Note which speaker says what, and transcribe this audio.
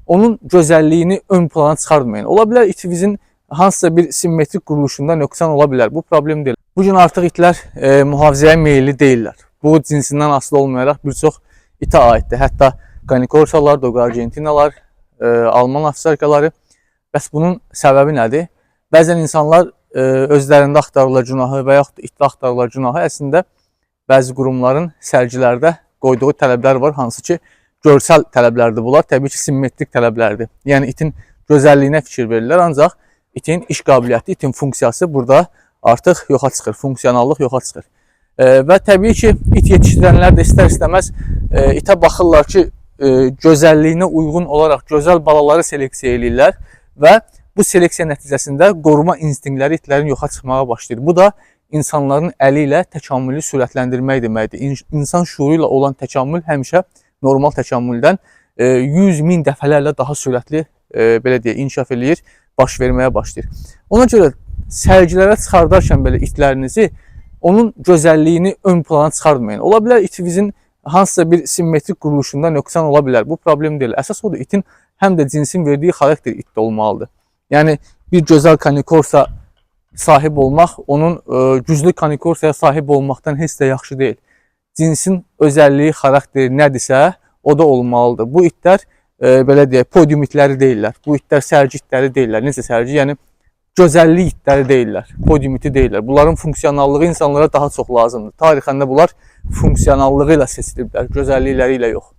Speaker 1: onun gözəlliyini ön plana çıxartmayın. Ola bilər itimizin hansısa bir simmetrik quruluşunda nöqsan ola bilər. Bu problem deyil. Bugün artıq itlər mühafizəyə meyilli deyillər. Bu cinsindən asılı olmayaraq bir çox itə aiddir. Hətta qanikorsalar, doqargentinalar, alman afsarkaları. Bəs bunun səbəbi nədir? Bəzən insanlar özlərində axtarırlar günahı və yaxud itdə axtarırlar günahı. Əslində bəzi qurumların sərgilərdə qoyduğu tələblər var, hansı ki görsəl tələblərdir bunlar. Təbii ki simmetrik tələblərdir. Yəni itin gözəlliyinə fikir verirlər, ancaq itin iş qabiliyyəti, itin funksiyası burada artıq yoxa çıxır, funksionallıq yoxa çıxır. Və təbii ki it yetişdirənlər də istər-istəməz itə baxırlar ki gözəlliyinə uyğun olaraq gözəl balaları seleksiya edirlər və bu seleksiya nəticəsində qoruma instinktləri itlərin yoxa çıxmağa başlayır. Bu da insanların əli ilə təkamülü sürətləndirmək deməkdir. İnsan şuuru ilə olan təkamül həmişə normal təkamüldən 100.000 dəfələrlə daha sürətli belə deyə inkişaf eləyir, baş verməyə başlayır. Ona görə sərgilərə çıxardarkən belə itlərinizi onun gözəlliyini ön plana çıxartmayın. Ola bilər itimizin hansısa bir simmetrik quruluşunda nöqsan ola bilər. Bu problem deyil. Əsas odur itin həm də cinsin verdiyi xarakter itdə olmalıdır. Yəni bir gözəl kanikorsa sahib olmaq, onun güclü kanikorsaya sahib olmaqdan heç də yaxşı deyil. Cinsin özəlliyi, xarakteri nədirsə, o da olmalıdır. Bu itlər belə deyək, podium itləri deyirlər. Bu itlər sərgi itləri deyirlər. Necə sərgi? Yəni gözəllik itləri deyirlər. Podium iti deyirlər. Bunların funksionallığı insanlara daha çox lazımdır. Tarixəndə bunlar funksionallığı ilə seçiliblər, gözəllikləri ilə yox.